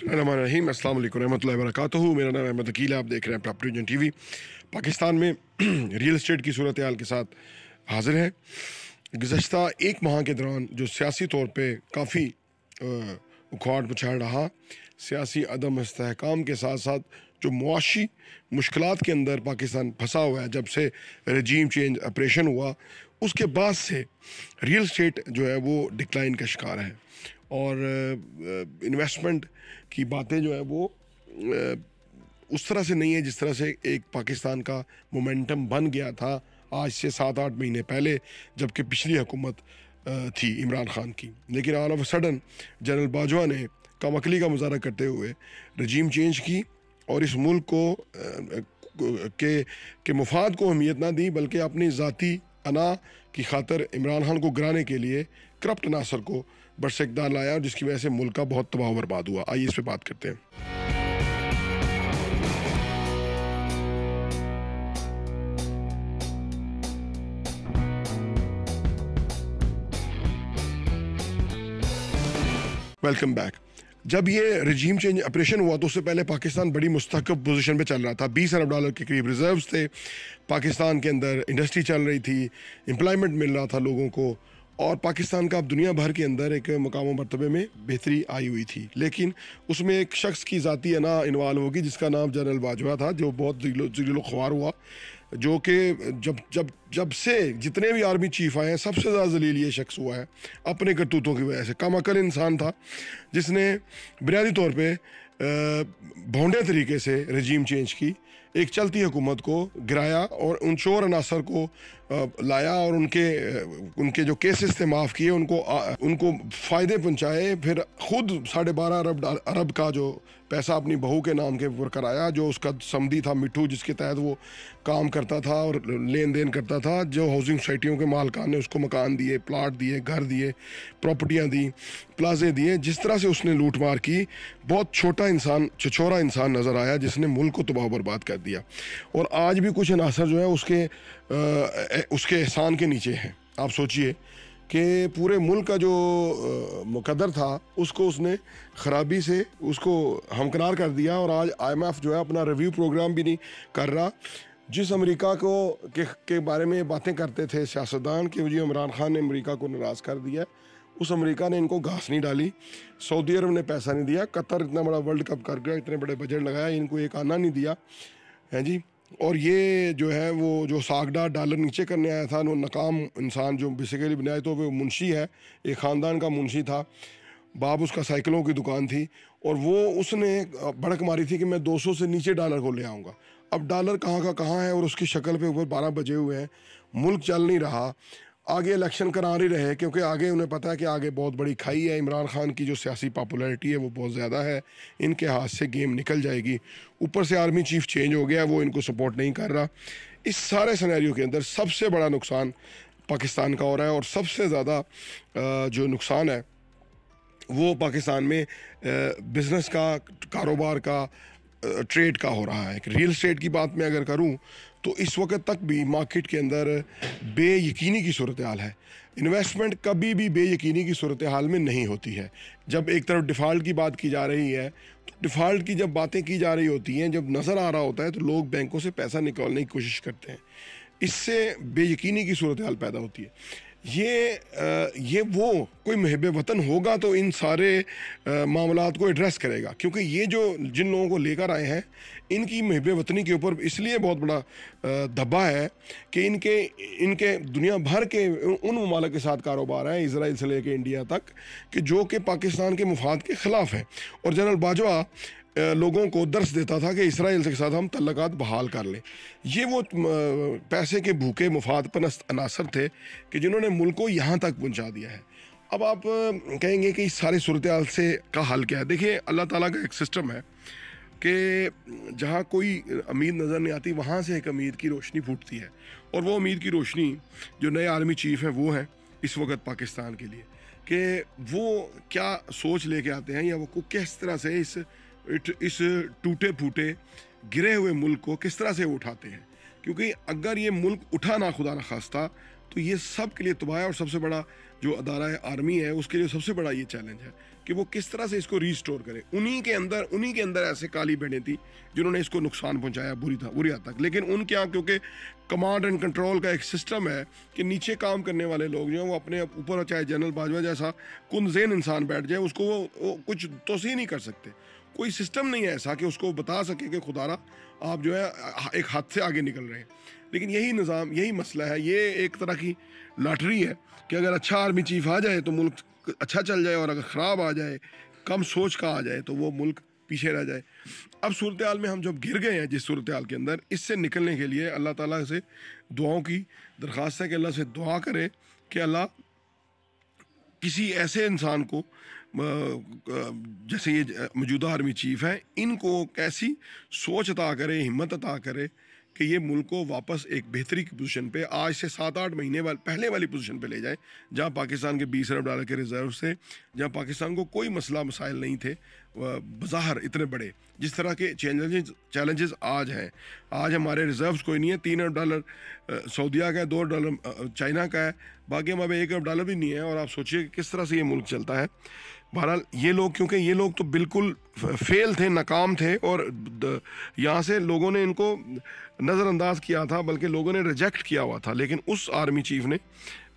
बिस्मिल्लाहिर्रहमानिर्रहीम, अस्सलाम वालेकुम रहमतुल्लाहि व बरकातुहू। मेरा नाम अहमद अकील है, आप देख रहे हैं प्रॉपर्टी विजन टीवी। पाकिस्तान में रियल एस्टेट की सूरत हाल के साथ हाजिर है। गुज़श्ता एक माह के दौरान जो सियासी तौर पे काफ़ी उखाड़ पुछाड़ रहा, सियासी अदम इस्तेहकाम के साथ साथ जो मुआशी मुश्किलात के अंदर पाकिस्तान फंसा हुआ है, जब से रजीम चेंज ऑपरेशन हुआ उसके बाद से रियल एस्टेट जो है वो डिक्लाइन का शिकार है। और इन्वेस्टमेंट की बातें जो है वो उस तरह से नहीं है जिस तरह से एक पाकिस्तान का मोमेंटम बन गया था आज से 7-8 महीने पहले, जबकि पिछली हुकूमत थी इमरान खान की। लेकिन all of sudden general Bajwa ने कमअक्ली का मुजाहरा करते हुए रजीम चेंज की और इस मुल्क को के मुफाद को अहमियत ना दी, बल्कि अपनी ज़ाती अना की खातर इमरान खान को गिराने के लिए करप्ट नासर को बरसे इक़्तिदार लाया, और जिसकी वजह से मुल्क का बहुत तबाह बर्बाद हुआ। आइए इस पर बात करते हैं। Welcome back. जब ये रजीम चेंज ऑपरेशन हुआ तो उससे पहले पाकिस्तान बड़ी मुस्तहकम पोजीशन पे चल रहा था। $20 अरब के करीब रिजर्व्स थे पाकिस्तान के अंदर, इंडस्ट्री चल रही थी, एम्प्लॉयमेंट मिल रहा था लोगों को, और पाकिस्तान का अब दुनिया भर के अंदर एक मकाम मरतबे में बेहतरी आई हुई थी। लेकिन उसमें एक शख्स की ज़ाती अना इन्वॉल्व होगी जिसका नाम जनरल बाजवा था, जो बहुत ज़िलो ख्वार हुआ, जो कि जब से जितने भी आर्मी चीफ आए हैं सबसे ज़्यादा जलील ये शख्स हुआ है अपने करतूतों की वजह से। कम अकल इंसान था जिसने बुनियादी तौर पे भौंडे तरीके से रजीम चेंज की, एक चलती हुकूमत को गिराया और उन चोर अनासर को लाया और उनके जो केसेस थे माफ़ किए, उनको फ़ायदे पहुंचाए, फिर ख़ुद 12.5 अरब का जो पैसा अपनी बहू के नाम के ऊपर कराया, जो उसका समधी था मिठू, जिसके तहत वो काम करता था और लेन देन करता था। जो हाउसिंग सोसाइटियों के मालकान ने उसको मकान दिए, प्लाट दिए, घर दिए, प्रॉपर्टियाँ दी, प्लाजे दिए। जिस तरह से उसने लूट मार की, बहुत छोटा इंसान, छिछोरा इंसान नज़र आया जिसने मुल्क को तबाह बर्बाद कर दिया। और आज भी कुछ अनासर जो है उसके एहसान के नीचे हैं। आप सोचिए कि पूरे मुल्क का जो मुकद्दर था उसको उसने ख़राबी से उसको हमकिनार कर दिया, और आज IMF जो है अपना रिव्यू प्रोग्राम भी नहीं कर रहा। जिस अमेरिका के बारे में बातें करते थे सियासतदान कि जी इमरान खान ने अमेरिका को नाराज़ कर दिया, उस अमेरिका ने इनको घास नहीं डाली, सऊदी अरब ने पैसा नहीं दिया, कतर इतना बड़ा वर्ल्ड कप कर गया, इतने बड़े बजट लगाया, इनको एक आना नहीं दिया है जी। और ये जो है वो जो $100 नीचे करने आया था, वो नाकाम इंसान जो बेसिकली बनाए तो वो मुंशी है, एक ख़ानदान का मुंशी था, बाप उसका साइकिलों की दुकान थी, और वो उसने भड़क मारी थी कि मैं 200 से नीचे डॉलर को ले आऊँगा। अब डॉलर कहाँ का कहाँ है, और उसकी शक्ल पे ऊपर 12 बजे हुए हैं, मुल्क चल नहीं रहा। आगे इलेक्शन करा ही रहे क्योंकि आगे उन्हें पता है कि आगे बहुत बड़ी खाई है, इमरान खान की जो सियासी पॉपुलैरिटी है वो बहुत ज़्यादा है, इनके हाथ से गेम निकल जाएगी। ऊपर से आर्मी चीफ चेंज हो गया, वो इनको सपोर्ट नहीं कर रहा। इस सारे सिनेरियो के अंदर सबसे बड़ा नुकसान पाकिस्तान का हो रहा है, और सबसे ज़्यादा जो नुकसान है वो पाकिस्तान में बिज़नेस का, कारोबार का, ट्रेड का हो रहा है। रियल एस्टेट की बात मैं अगर करूं तो इस वक्त तक भी मार्केट के अंदर बेयकीनी की सूरत हाल है। इन्वेस्टमेंट कभी भी बेयकीनी की सूरत हाल में नहीं होती है। जब एक तरफ डिफ़ॉल्ट की बात की जा रही है तो डिफ़ॉल्ट की जब बातें की जा रही होती हैं, जब नज़र आ रहा होता है तो लोग बैंकों से पैसा निकालने की कोशिश करते हैं, इससे बेयकीनी की सूरत हाल पैदा होती है। ये वो कोई मुहिब वतन होगा तो इन सारे मामलात को एड्रेस करेगा, क्योंकि ये जो जिन लोगों को लेकर आए हैं इनकी मुहिब वतनी के ऊपर इसलिए बहुत बड़ा दबा है कि इनके दुनिया भर के उन ममालिक के साथ कारोबार है, इजराइल से लेकर इंडिया तक, कि जो कि पाकिस्तान के मुफाद के ख़िलाफ़ है। और जनरल बाजवा लोगों को दर्स देता था कि इसराइल के साथ हम तल्लुकात बहाल कर लें। ये वो पैसे के भूखे मुफाद परस्त अनासर थे कि जिन्होंने मुल्क को यहाँ तक पहुँचा दिया है। अब आप कहेंगे कि इस सारी सूरत हाल से का हल क्या है? देखिए, अल्लाह ताला का एक सिस्टम है कि जहाँ कोई उम्मीद नज़र नहीं आती वहाँ से एक उम्मीद की रोशनी फूटती है, और वो उम्मीद की रोशनी जो नए आर्मी चीफ हैं वो हैं इस वक्त पाकिस्तान के लिए, कि वो क्या सोच लेके आते हैं, या वो किस तरह से इस टूटे फूटे गिरे हुए मुल्क को किस तरह से उठाते हैं। क्योंकि अगर ये मुल्क उठा ना, खुदा न खास्ता, तो ये सब के लिए तबाह है। और सबसे बड़ा जो अदारा है आर्मी है, उसके लिए सबसे बड़ा ये चैलेंज है कि वो किस तरह से इसको रीस्टोर करें। उन्हीं के अंदर ऐसे काली भेड़ें थी जिन्होंने इसको नुकसान पहुंचाया बुरी हद तक। लेकिन उनके यहाँ क्योंकि कमांड एंड कंट्रोल का एक सिस्टम है कि नीचे काम करने वाले लोग जो हैं वो अपने ऊपर, चाहे जनरल बाजवा जैसा कुनज़ेन इंसान बैठ जाए, उसको वो कुछ तोसी नहीं कर सकते। कोई सिस्टम नहीं है ऐसा कि उसको बता सके कि खुदारा आप जो है एक हद से आगे निकल रहे हैं। लेकिन यही निज़ाम, यही मसला है, ये एक तरह की लॉटरी है कि अगर अच्छा आर्मी चीफ आ जाए तो मुल्क अच्छा चल जाए, और अगर ख़राब आ जाए, कम सोच का आ जाए, तो वो मुल्क पीछे रह जाए। अब सूरत हाल में हम जब गिर गए हैं, जिस सूरत हाल के अंदर, इससे निकलने के लिए अल्लाह ताला से दुआओं की दरख्वास्त है कि अल्लाह से दुआ करें कि अल्लाह किसी ऐसे इंसान को जैसे ये मौजूदा आर्मी चीफ है, इनको कैसी सोच अता करे, हिम्मत अता करे कि ये मुल्क को वापस एक बेहतरी की पोजीशन पे, आज से 7-8 महीने पहले वाली पोजीशन पे ले जाए, जहां पाकिस्तान के 20 अरब डॉलर के रिजर्व से, जहां पाकिस्तान को कोई मसला मसाइल नहीं थे बज़ाहिर इतने बड़े, जिस तरह के चैलेंजेस आज हैं। आज हमारे रिजर्व्स कोई नहीं है, 3 अरब डॉलर सऊदीया का है, 2 अरब डॉलर चाइना का है, बाकी हमारे 1 अरब डॉलर भी नहीं है। और आप सोचिए कि किस तरह से ये मुल्क चलता है। बहरहाल ये लोग, क्योंकि ये लोग तो बिल्कुल फेल थे, नाकाम थे, और यहाँ से लोगों ने इनको नज़रअंदाज किया था, बल्कि लोगों ने रिजेक्ट किया हुआ था। लेकिन उस आर्मी चीफ ने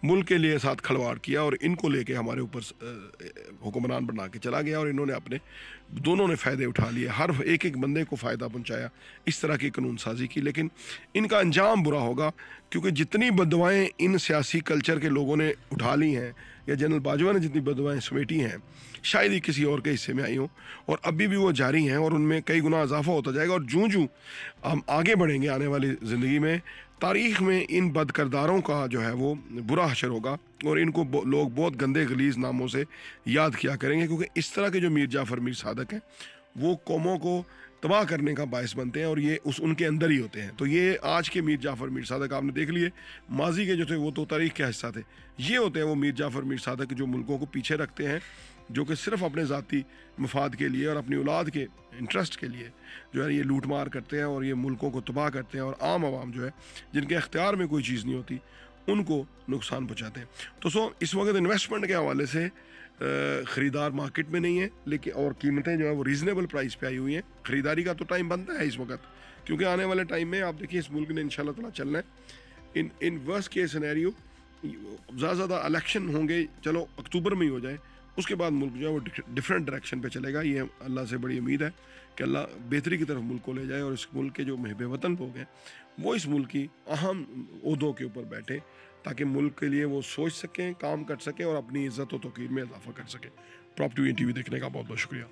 मुल्क के लिए साथ खलवाड़ किया और इनको लेके हमारे ऊपर हुक्मरान बना के चला गया, और इन्होंने अपने दोनों ने फ़ायदे उठा लिए, हर एक बंदे को फ़ायदा पहुंचाया, इस तरह की कानून साजी की। लेकिन इनका अंजाम बुरा होगा, क्योंकि जितनी बदवाएं इन सियासी कल्चर के लोगों ने उठा ली हैं, या जनरल बाजवा ने जितनी बदवाएं समेटी हैं, शायद ही किसी और के हिस्से में आई हों, और अभी भी वो जारी हैं, और उनमें कई गुना इजाफा होता जाएगा। और जूँ जूँ हम आगे बढ़ेंगे आने वाली ज़िंदगी में, तारीख़ में इन बद किरदारों का जो है वो बुरा हशर होगा, और इनको लोग बहुत गंदे गलीज़ नामों से याद किया करेंगे, क्योंकि इस तरह के जो मीर जाफ़र मीर सादक हैं वो कौमों को तबाह करने का बायस बनते हैं, और ये उनके अंदर ही होते हैं। तो ये आज के मीर जाफ़र मीर सादक आपने देख लिए, माजी के जो थे वो तो तारीख़ का हिस्सा थे। ये होते हैं वो मीर जाफ़र मीर सादक जो मुल्कों को पीछे रखते हैं, जो कि सिर्फ अपने ज़ाती मफाद के लिए और अपनी औलाद के इंटरेस्ट के लिए जो है ये लूट मार करते हैं, और ये मुल्कों को तबाह करते हैं, और आम आवाम जो है जिनके अख्तियार में कोई चीज़ नहीं होती उनको नुकसान पहुँचाते हैं। तो इस वक्त इन्वेस्टमेंट के हवाले से ख़रीदार मार्केट में नहीं है, लेकिन और कीमतें जो है वो रीज़नेबल प्राइस पे आई हुई हैं। ख़रीदारी का तो टाइम बनता है इस वक्त, क्योंकि आने वाले टाइम में आप देखिए इस मुल्क ने इंशाल्लाह ताला चलना है। इन वर्स्ट केस सिनेरियो ज़्यादा इलेक्शन होंगे, चलो अक्टूबर में ही हो जाए, उसके बाद मुल्क जो है वो डिफरेंट डायरेक्शन पे चलेगा। ये अल्लाह से बड़ी उम्मीद है कि अल्लाह बेहतरी की तरफ मुल्क को ले जाए, और इस मुल्क के जो महबे वतन लोग हैं वो इस मुल्क की अहम ओहदों के ऊपर बैठे, ताकि मुल्क के लिए वो सोच सकें, काम कर सकें, और अपनी इज़्ज़त व तौक़ीर में इजाफा कर सकें। प्रॉप टीवी देखने का बहुत बहुत शुक्रिया।